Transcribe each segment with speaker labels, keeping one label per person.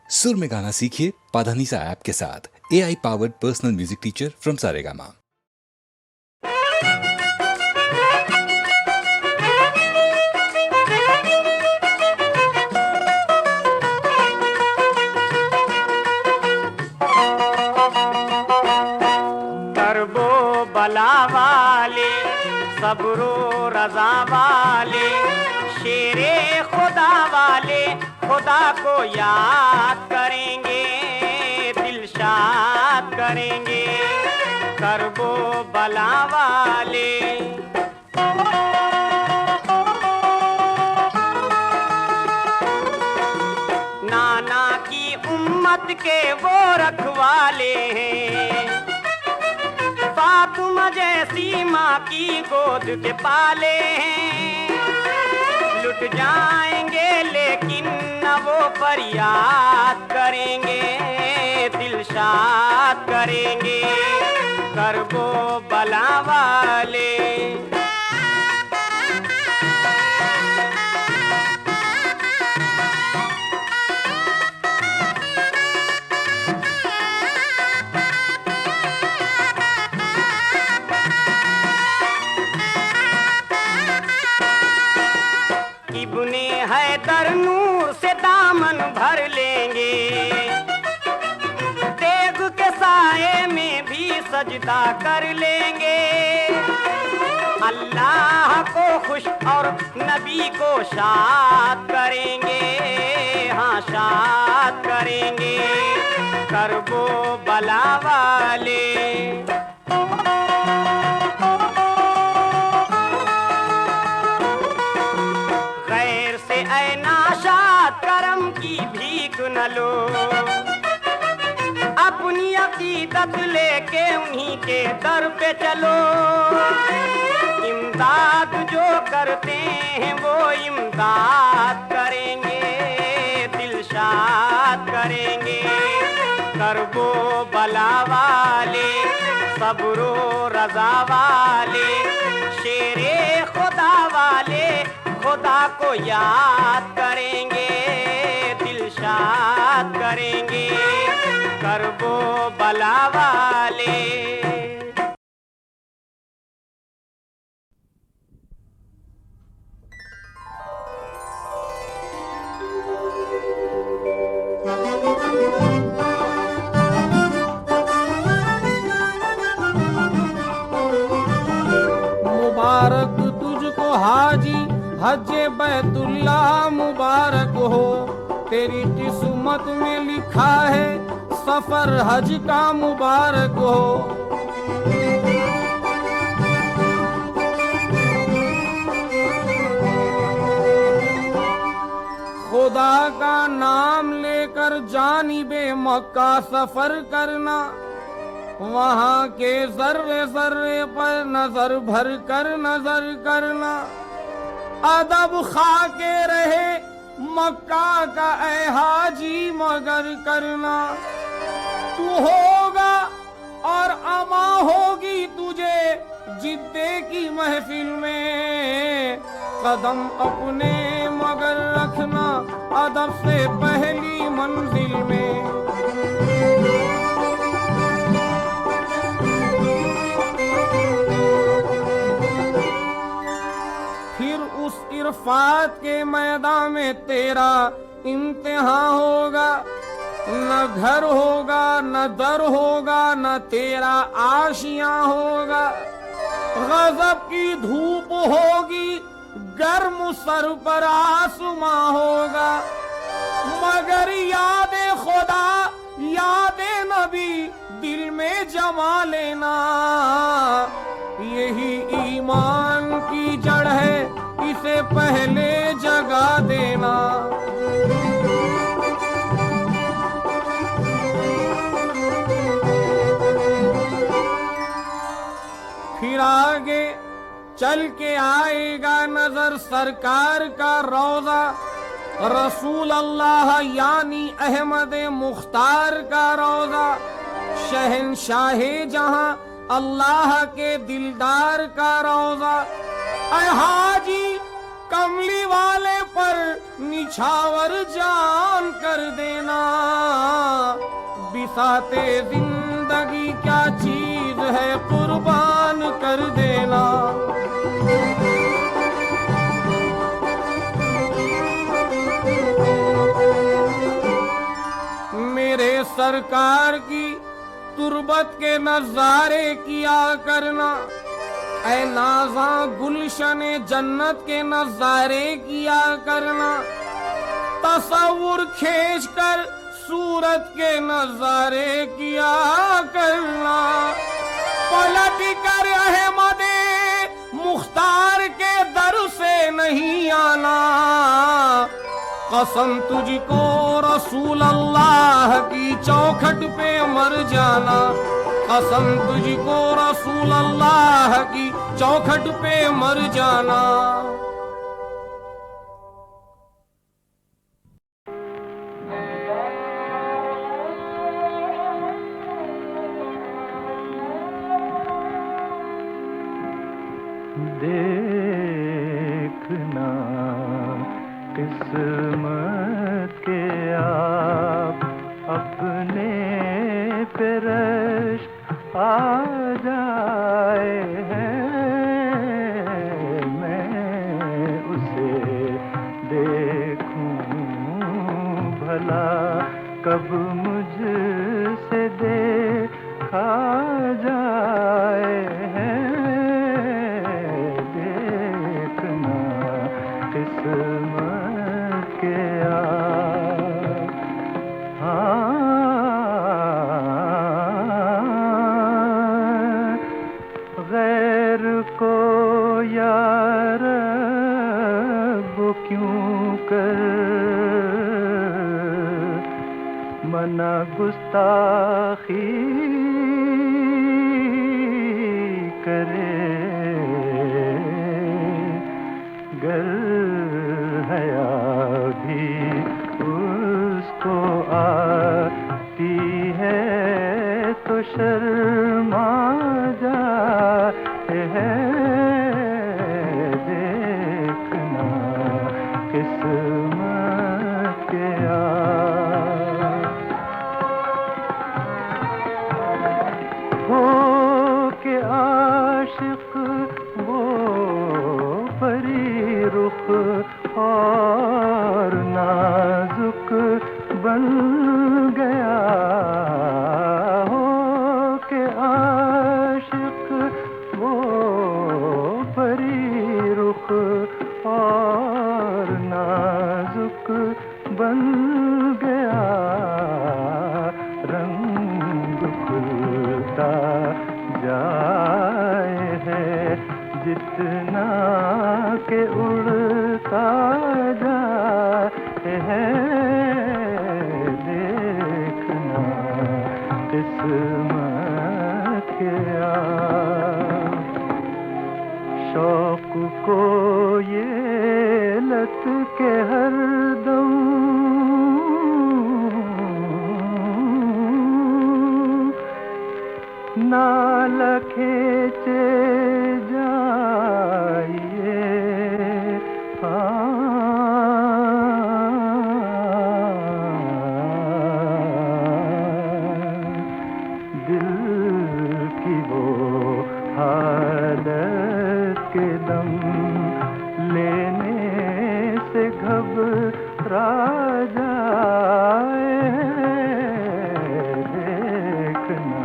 Speaker 1: सुर में गाना सीखिए पाधानीसा ऐप के साथ। AI powered personal music teacher from Saregama.
Speaker 2: करबो बला वाले सबरो रजा वाले शेरे खुदा वाले खुदा को याद करेंगे, दिल शाद करेंगे। करबो बला वाले नाना की उम्मत के वो रखवाले हैं, फातिमा जैसी माँ की गोद के पाले हैं। लुट जाएंगे लेकिन न वो फरियाद करेंगे, दिल शाद करेंगे। करबो बला वाले इब्ने हैदर नूर से दामन भर लेंगे, तेग के साए में भी सजदा कर लेंगे। अल्लाह को खुश और नबी को शाद करेंगे, हाँ शाद करेंगे। करबो बला वाले करम की भीख न लो, अपनी अकीदत लेके उन्हीं के दर पे चलो। इमदाद जो करते हैं वो इमदाद करेंगे, दिल शाद करेंगे। करबो बला वाले सबरो रजा वाले शेरे खुदा वाले खुदा को याद करेंगे, दिल शाद करेंगे। करबो बला वाले
Speaker 3: मुबारक तुझको हाजी हज्जे बैतुल्ला मुबारक हो, तेरी किस्मत में लिखा है सफर हज का मुबारक हो। खुदा का नाम लेकर जानिबे मक्का सफर करना, वहाँ के जर्रे जर्रे पर नजर भर कर नजर करना। अदब खा के रहे मक्का का ऐ हाजी मगर करना। तू होगा और अमा होगी तुझे जिद्दे की महफिल में, कदम अपने मगर रखना अदब से पहली मंजिल में। इरफात के मैदान में तेरा इम्तिहान होगा, न घर होगा न दर होगा न तेरा आशियां होगा। गजब की धूप होगी गर्म सर पर आसमां होगा, मगर यादे खुदा यादे नबी दिल में जमा लेना। यही ईमान की जड़ है, इसे पहले जगा देना। फिर आगे चल के आएगा नजर सरकार का रोजा, रसूल अल्लाह यानी अहमद मुख्तार का रोजा। शहंशाहे जहां अल्लाह के दिलदार का रोजा। हाजी कमली वाले पर निछावर जान कर देना। बिसाते जिंदगी क्या चीज है कुर्बान कर देना। मेरे सरकार की तुरबत के नजारे किया करना, ऐ नाज़ा गुलशन जन्नत के नजारे किया करना। तसव्वुर खींच कर सूरत के नजारे किया करना। पलट कर अहमदे मुख्तार के दर से नहीं आना। कसम तुझको रसूल अल्लाह की चौखट पे मर जाना। कसम तुझको रसूल अल्लाह की चौखट पे मर जाना।
Speaker 4: देखना किस्मत के आप अपने पे रश आ जाए हैं। मैं उसे देखूं भला कब मुझसे देखा जाए हैं। किस्मत के आप गैर को यार वो क्यों कर मना गुस्ताखी करे। गर हया भी उसको आती है तो शर्मा जाए है। देखना किस्मत के हो के आशिक वो परी रुख और नाजुक बन गया। हो के आशिक वो परी रुख और नाजुक बन गया। रंग खुलता जाए है जितना के उड़ता जाए है। देखना किस्मत के शौक को ये लत के हरदम नाल खींचे जाइए। दिल की वो हालत के दम लेने से घबरा जाए। देखना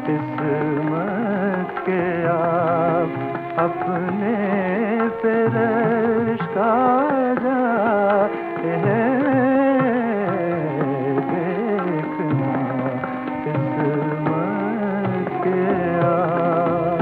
Speaker 4: किस्मत के आप अपने पे रश्का जाए हैं। देखना किस्मत के आप।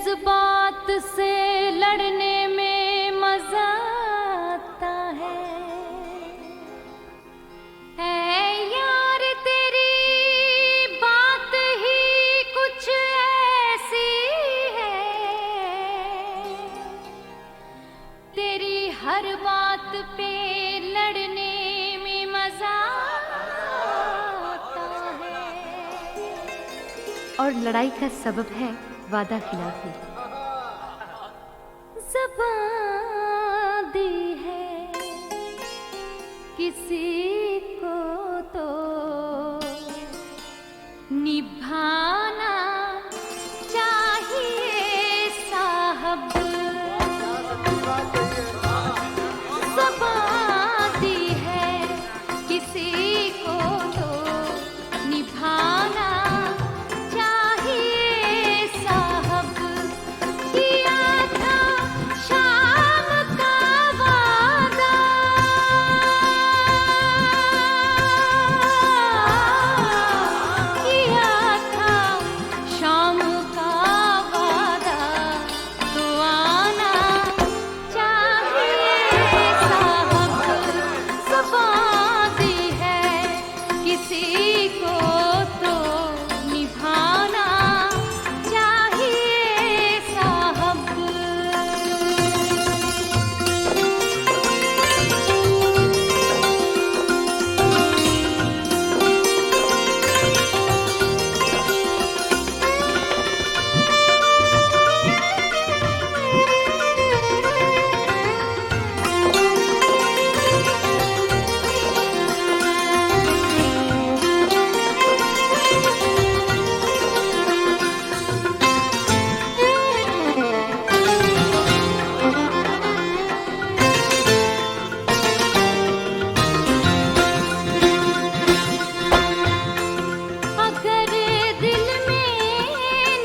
Speaker 5: जज्बात से लड़ने में मजा आता है यार तेरी बात ही कुछ ऐसी है, तेरी हर बात पे लड़ने में मजा आता है। और लड़ाई का सबब है वादा खिलाफी। ज़बान दी है किसी को तो निभाना चाहिए साहब। ज़बान दी है किसी को तो निभाना चाहिए साहब। किया था शाम का वादा, किया था शाम का वादा, तो आना चाहिए साहब। ज़बान दी है किसी को तो निभाना चाहिए साहब। अगर दिल में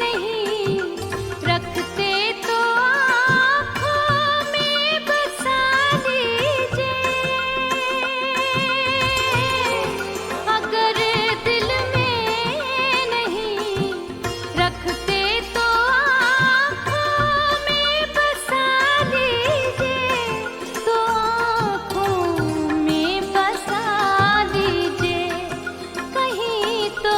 Speaker 5: नहीं रखते तो आँखों में बसा लीजिए। अगर दिल में नहीं रखते तो आँखों में बसा लीजिए, तो आँखों में बसा लीजिए। कहीं तो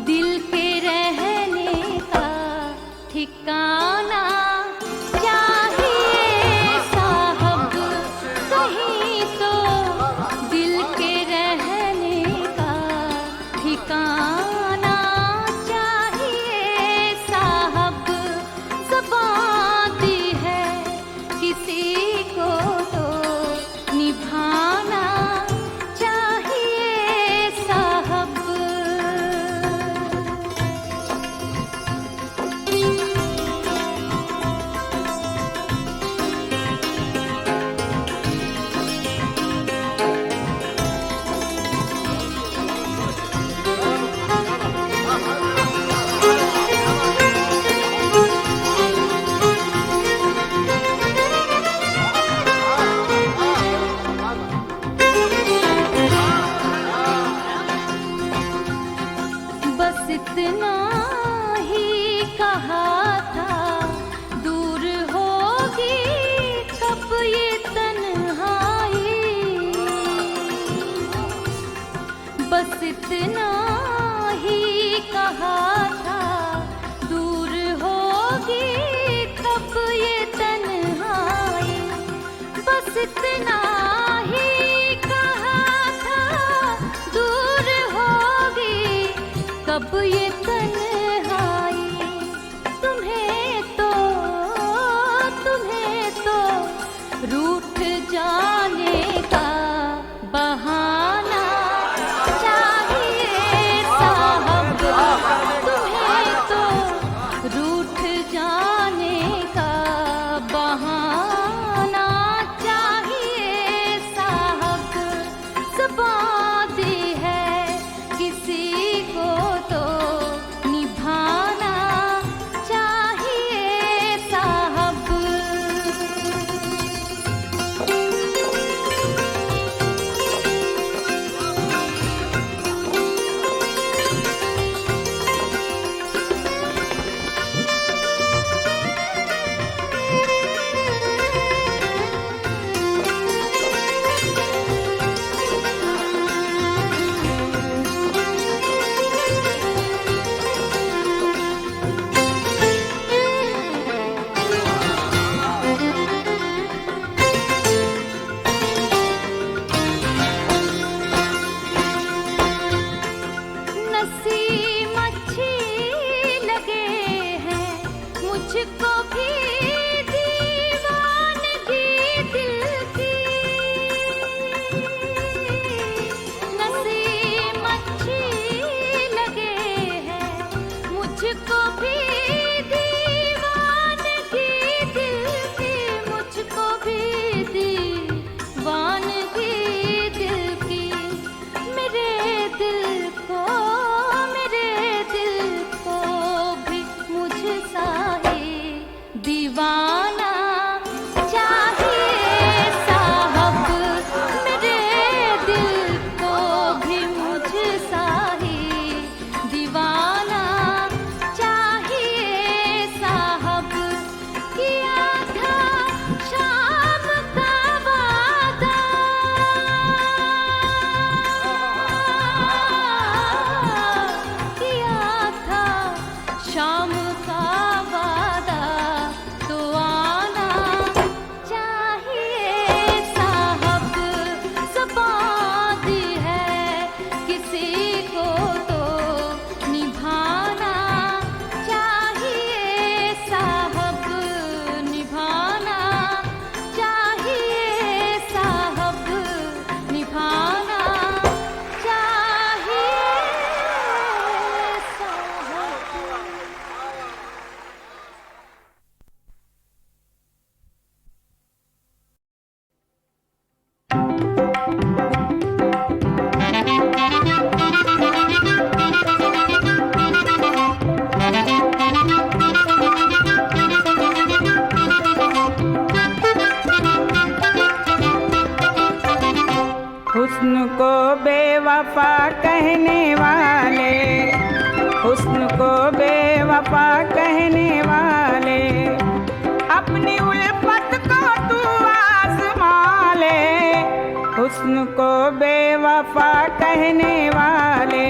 Speaker 5: दिल के रहने का ठिकाना चाहिए साहब। कहीं तो दिल के रहने का ठिकाना चाहिए साहब। ज़बान दी है किसी को तो निभाना चाहिए साहब। बस इतना ही कहा था, दूर होगी कब ये तन्हाई। बस इतना ही कहा था, दूर होगी कब ये तन्हाई। बस इतना ही कहा था, दूर होगी कब ये तन्हाई। तो
Speaker 6: बेवफा कहने वाले, हुस्न को बेवफा कहने वाले, अपनी उल्फत को तू आज़मा ले। हुस्न को बेवफा कहने वाले,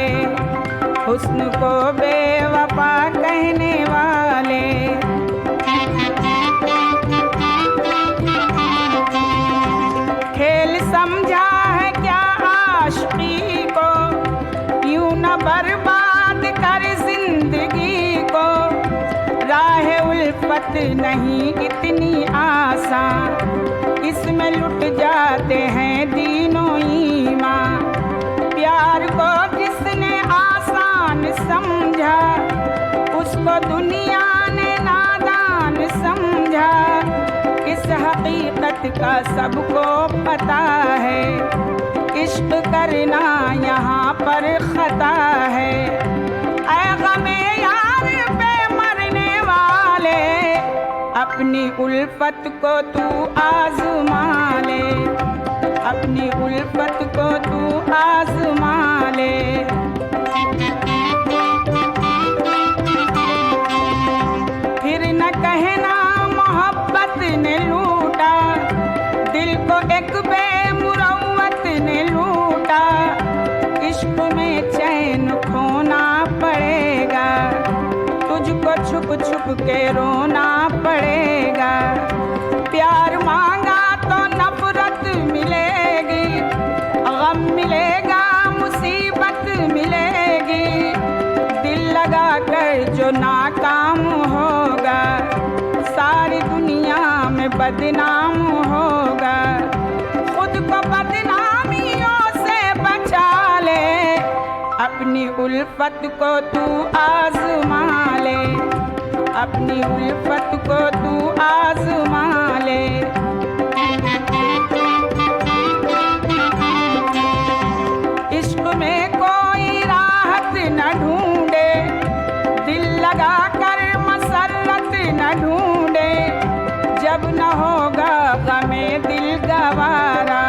Speaker 6: हुस्न को बेवफा कहने वाले। खेल समझा है क्या आशिकी को, यूं न बर्बाद कर जिंदगी को। राह उल्फत नहीं इतनी आसान, इसमें लुट जाते हैं दीनों ईमान। प्यार को जिसने आसान समझा, उसको दुनिया ने नादान समझा। इस हकीकत का सबको पता है, इश्क करना यहाँ पर खता है। ऐ गमे यार पे मरने वाले, अपनी उल्फत को तू आज़मा ले। अपनी उल्फत को तू आज़मा ले। फिर न कहना मोहब्बत ने लूटा, दिल को एक बेमुरव्वत ने लूटा। इश्क में चैन खोना पड़ेगा, तुझको छुप छुप के रोना पड़ेगा। प्यार मांगा तो नफरत मिलेगी, गम मिलेगा मुसीबत मिलेगी। दिल लगा कर जो नाकाम होगा, सारी दुनिया में बदनाम होगा। खुद को बदनामियों से बचा ले, अपनी उल्फत को तू आज़मा ले। अपनी उल्फत को तू आज़मा ले। इश्क में कोई राहत न ढूंढे, दिल लगा कर मसरत न ढूंढे। जब न होगा गमे दिल गवारा,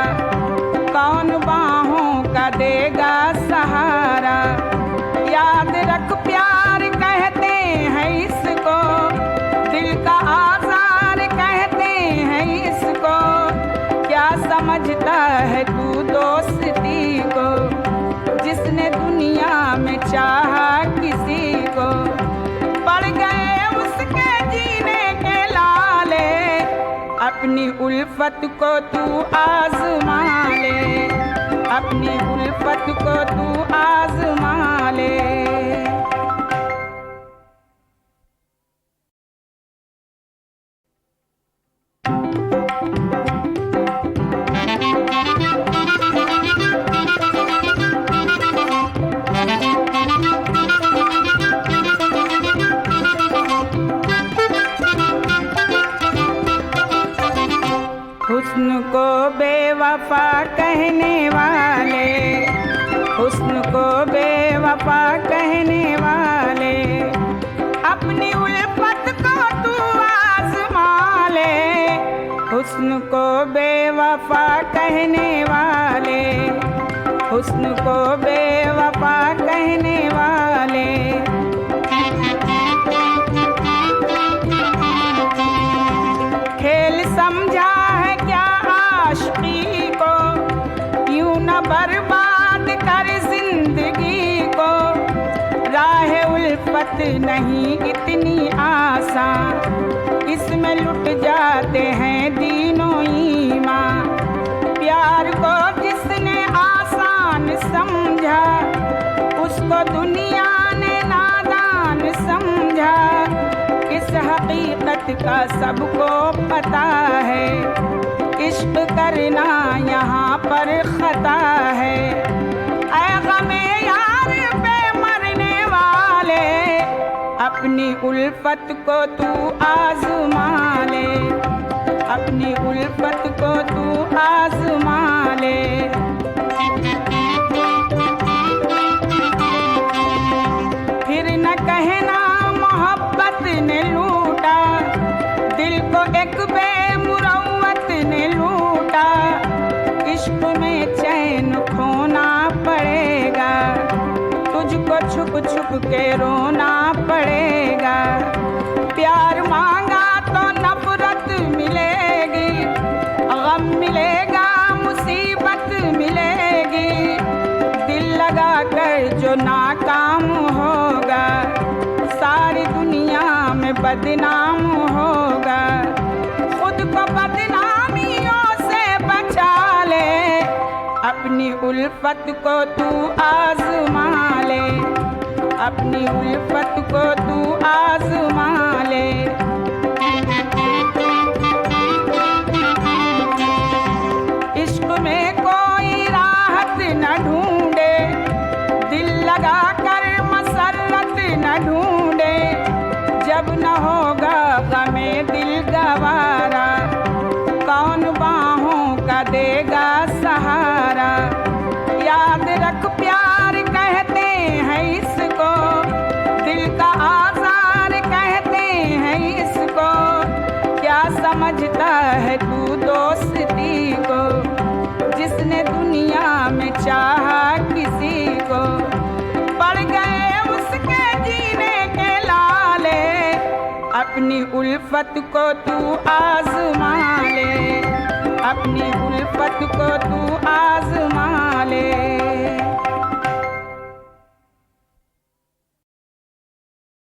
Speaker 6: कौन बाहों का देगा सहारा। याद रख प्यार कहते हैं इसको, दिल का आज़ार कहते हैं इसको। क्या समझता है तू दोस्ती को, जिसने दुनिया में चाहा किसी को। पड़ गए उसके जीने के लाले, अपनी उल्फत को तू आज़मा ले। अपनी उल्फत को तू आज़मा ले। हुस्न को बेवफा कहने वाले, हुस्न को बेवफा कहने वाले, अपनी उल्फत को तू आज़मा ले। हुस्न को बेवफा कहने वाले, हुस्न को बेवफा कहने वाले। खेल समझा है क्या आशिकी को, यूं न बर्बाद कर जिंदगी को। राह उल्फत नहीं इतनी आसान, इसमें लुट जाते हैं दीनों ईमान। प्यार को जिसने आसान समझा, उसको दुनिया ने नादान समझा। इस हकीकत का सबको पता है, इश्क करना यहाँ पर खता है। ऐ गमे यार पे मरने वाले, अपनी उल्फत को तू आज़मा ले। अपनी उल्फत को तू आज़मा ले। फिर न कहना मोहब्बत ने लूटा, दिल को एक बेमुरव्वत ने लूटा। इश्क में चैन खोना पड़ेगा, रोना पड़ेगा। प्यार मांगा तो नफरत मिलेगी, गम मिलेगा मुसीबत मिलेगी। दिल लगा कर जो नाकाम होगा सारी दुनिया में बदनाम होगा। खुद को बदनामियों से बचा ले, अपनी उल्फत को तू आजमा ले, अपनी उल्फत को तू आजमा ले। इश्क में कोई राहत न ढूंढे, दिल लगा कर मसरत न ढूंढे। जब न होगा गमे दिल गवारा, कौन बाहों का देगा सहारा। याद रख प्यार कहते हैं इसको, दिल का आज़ार कहते हैं इसको। क्या समझता है तू दोस्ती को, जिसने दुनिया में चाहा किसी को। पड़ गए उसके जीने के लाले, अपनी उल्फत को तू आजमा ले, अपनी उल्फत को